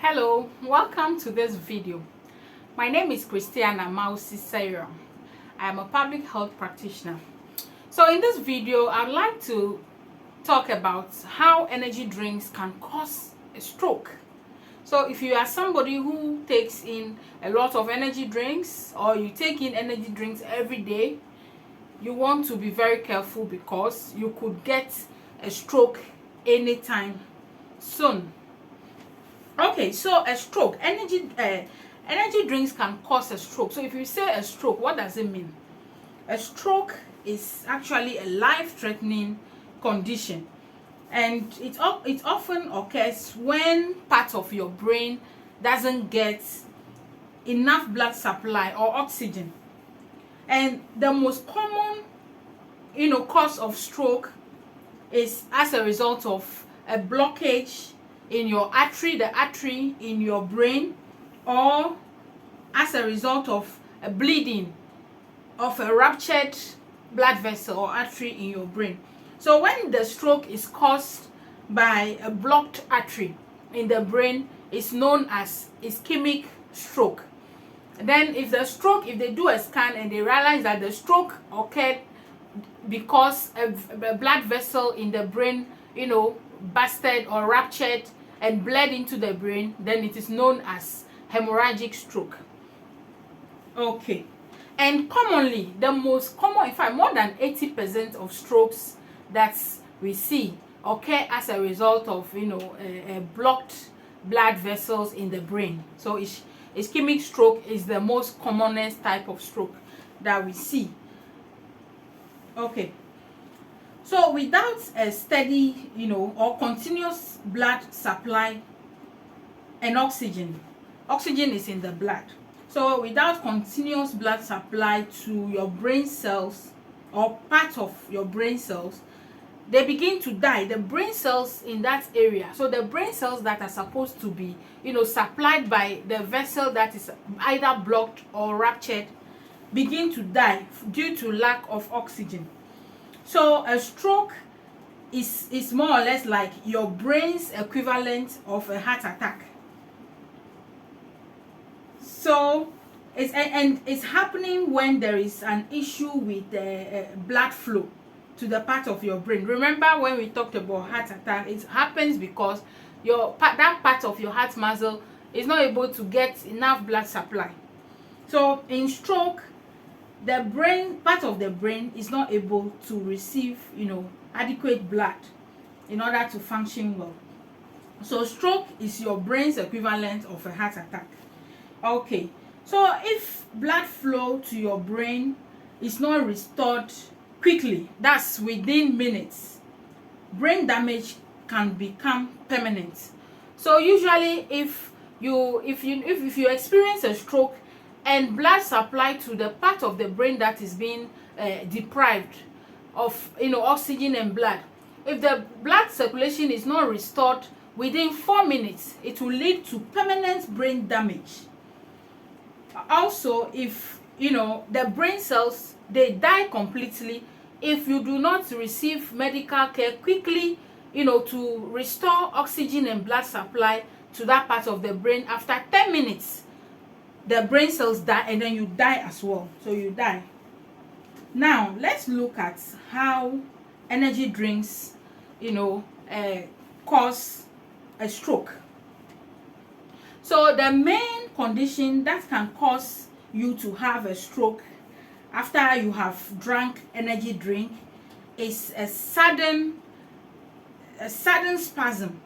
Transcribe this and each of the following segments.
Hello, welcome to this video. My name is Christiana Mausi. I am a public health practitioner. So in this video, I'd like to talk about how energy drinks can cause a stroke. So if you are somebody who takes in a lot of energy drinks, or you take in energy drinks every day, you want to be very careful because you could get a stroke anytime soon. Okay, so a stroke, energy drinks can cause a stroke. So if you say a stroke, what does it mean? A stroke is actually a life-threatening condition, and it often occurs when part of your brain doesn't get enough blood supply or oxygen. And the most common cause of stroke is as a result of a blockage in your artery, the artery in your brain, or as a result of a bleeding of a ruptured blood vessel or artery in your brain. So when the stroke is caused by a blocked artery in the brain, it's known as ischemic stroke. Then if they do a scan and they realize that the stroke occurred because a blood vessel in the brain busted or ruptured and bled into the brain, then it is known as hemorrhagic stroke. Okay, and commonly, the most common, in fact more than 80% of strokes that we see occur as a result of blocked blood vessels in the brain. So ischemic stroke is the most commonest type of stroke that we see. Okay, so without a steady or continuous blood supply and oxygen is in the blood. So without continuous blood supply to your brain cells or part of your brain cells, they begin to die. The brain cells in that area, so the brain cells that are supposed to be supplied by the vessel that is either blocked or ruptured, begin to die due to lack of oxygen. So a stroke is more or less like your brain's equivalent of a heart attack. So it's happening when there is an issue with the blood flow to the part of your brain. Remember when we talked about heart attack, it happens because that part of your heart muscle is not able to get enough blood supply. So in stroke, the brain, part of the brain, is not able to receive adequate blood in order to function well. So stroke is your brain's equivalent of a heart attack. Okay, so if blood flow to your brain is not restored quickly, that's within minutes, brain damage can become permanent. So usually if you experience a stroke and blood supply to the part of the brain that is being deprived of oxygen and blood, if the blood circulation is not restored within 4 minutes, it will lead to permanent brain damage. Also, if the brain cells, they die completely if you do not receive medical care quickly to restore oxygen and blood supply to that part of the brain. After 10 minutes, the brain cells die and then you die as well. So you die. Now let's look at how energy drinks cause a stroke. So the main condition that can cause you to have a stroke after you have drank energy drink is a sudden spasm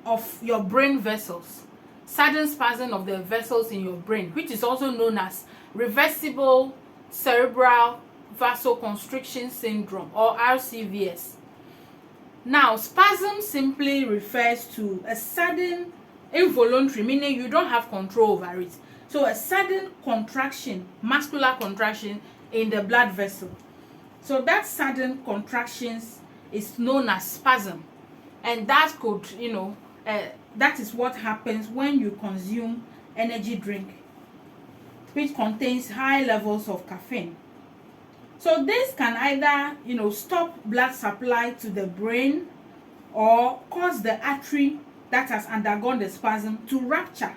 of your brain vessels. Sudden spasm of the vessels in your brain, which is also known as reversible cerebral vasoconstriction syndrome, or RCVS. Now, spasm simply refers to a sudden involuntary, meaning you don't have control over it. So a sudden contraction, muscular contraction in the blood vessel. So that sudden contractions is known as spasm, and that could that is what happens when you consume energy drink which contains high levels of caffeine. So this can either stop blood supply to the brain or cause the artery that has undergone the spasm to rupture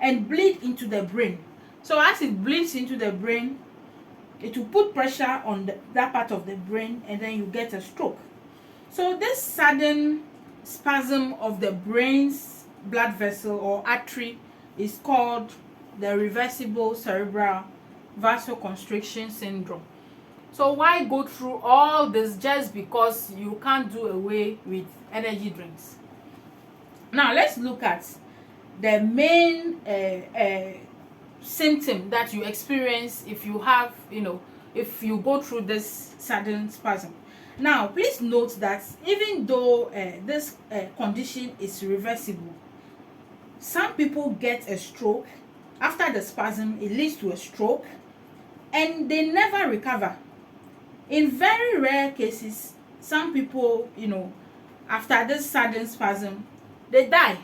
and bleed into the brain. So as it bleeds into the brain, it will put pressure on that part of the brain, and then you get a stroke. So this sudden spasm of the brain's blood vessel or artery is called the reversible cerebral vasoconstriction syndrome. So why go through all this just because you can't do away with energy drinks? Now let's look at the main symptom that you experience if you have, if you go through this sudden spasm. Now please note that even though this condition is reversible, some people get a stroke after the spasm. It leads to a stroke and they never recover. In very rare cases, some people, after this sudden spasm, they die,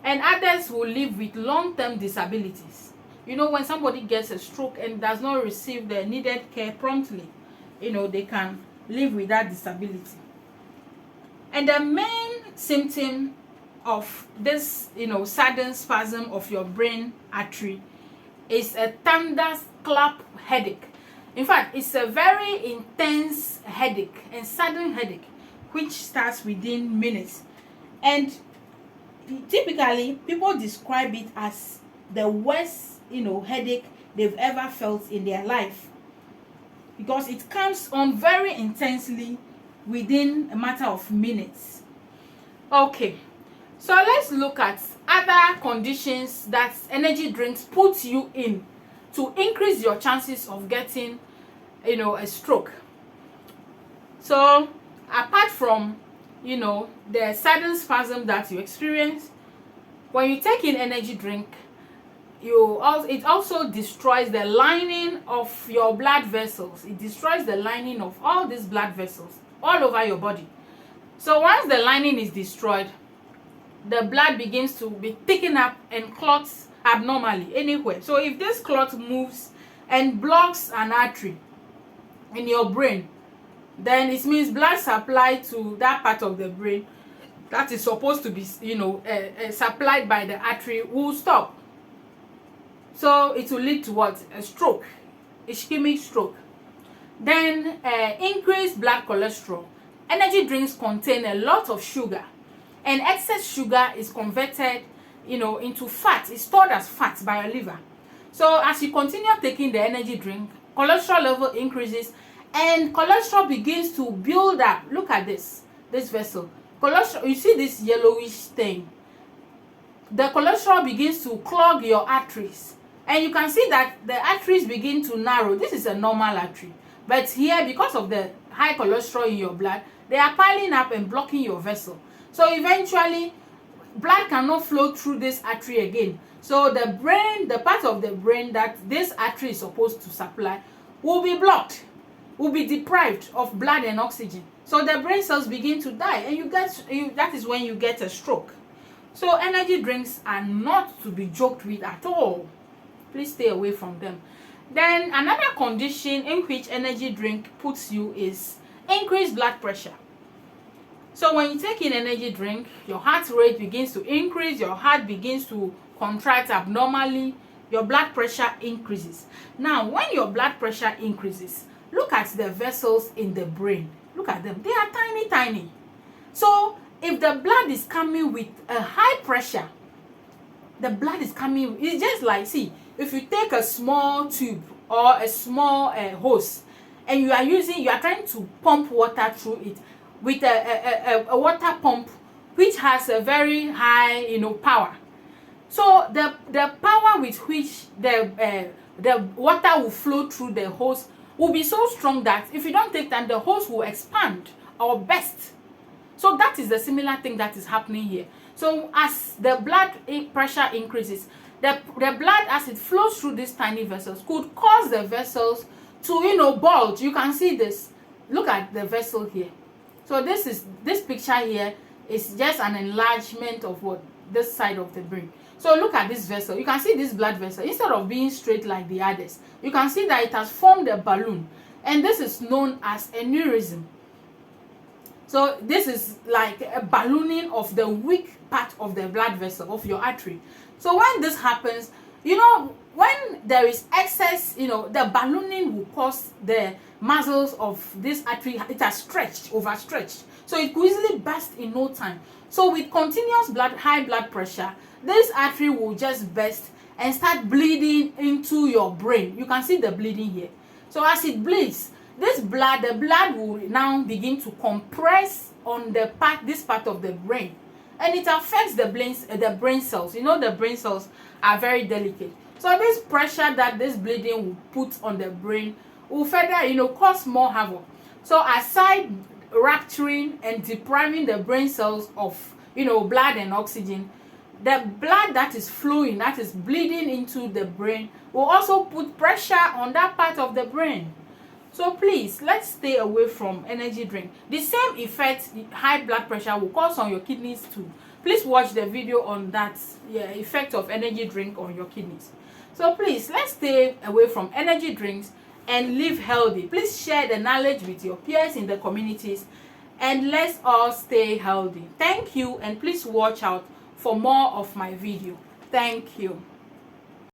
and others will live with long-term disabilities. When somebody gets a stroke and does not receive the needed care promptly, they can live with that disability. And the main symptom of this, sudden spasm of your brain artery is a thunderclap headache. In fact, it's a very intense headache and sudden headache, which starts within minutes. And typically, people describe it as the worst, headache they've ever felt in their life, because it comes on very intensely within a matter of minutes. Okay, so let's look at other conditions that energy drinks put you in to increase your chances of getting, a stroke. So apart from, the sudden spasm that you experience, when you take in energy drink, it also destroys the lining of your blood vessels. It destroys the lining of all these blood vessels all over your body. So once the lining is destroyed, the blood begins to be thickened up and clots abnormally anywhere. So if this clot moves and blocks an artery in your brain, then it means blood supply to that part of the brain that is supposed to be, supplied by the artery will stop. So it will lead to what? A stroke, ischemic stroke. Then increased blood cholesterol. Energy drinks contain a lot of sugar, and excess sugar is converted, into fat. It's stored as fat by your liver. So as you continue taking the energy drink, cholesterol level increases, and cholesterol begins to build up. Look at this vessel. Cholesterol, you see this yellowish thing? The cholesterol begins to clog your arteries, and you can see that the arteries begin to narrow. This is a normal artery, but here, because of the high cholesterol in your blood, they are piling up and blocking your vessel. So eventually, blood cannot flow through this artery again. So the brain, the part of the brain that this artery is supposed to supply, will be blocked, will be deprived of blood and oxygen. So the brain cells begin to die, and that is when you get a stroke. So energy drinks are not to be joked with at all. Please stay away from them. Then another condition in which energy drink puts you is increased blood pressure. So when you take in energy drink, your heart rate begins to increase, your heart begins to contract abnormally, your blood pressure increases. Now, when your blood pressure increases, look at the vessels in the brain. Look at them. They are tiny, tiny. So if the blood is coming with a high pressure, the blood is coming, it's just like, see, if you take a small tube or a small hose, and you are trying to pump water through it with a water pump which has a very high, power. So the power with which the water will flow through the hose will be so strong that if you don't take time, the hose will expand or burst. So that is the similar thing that is happening here. So as the blood pressure increases, the blood, as it flows through these tiny vessels, could cause the vessels to, bulge. You can see this. Look at the vessel here. So this picture here is just an enlargement of this side of the brain. So look at this vessel. You can see this blood vessel, instead of being straight like the others, you can see that it has formed a balloon, and this is known as aneurysm. So this is like a ballooning of the weak part of the blood vessel of your artery. So when this happens, when there is excess, the ballooning will cause the muscles of this artery, it has stretched, overstretched. So it could easily burst in no time. So with continuous high blood pressure, this artery will just burst and start bleeding into your brain. You can see the bleeding here. So as it bleeds, the blood will now begin to compress on this part of the brain, and it affects the brain cells. The brain cells are very delicate. So this pressure that this bleeding will put on the brain will further, cause more havoc. So aside rupturing and depriving the brain cells of, blood and oxygen, the blood that is flowing, that is bleeding into the brain, will also put pressure on that part of the brain. So please, let's stay away from energy drink. The same effect high blood pressure will cause on your kidneys too. Please watch the video on that effect of energy drink on your kidneys. So please, let's stay away from energy drinks and live healthy. Please share the knowledge with your peers in the communities, and let's all stay healthy. Thank you, and please watch out for more of my video. Thank you.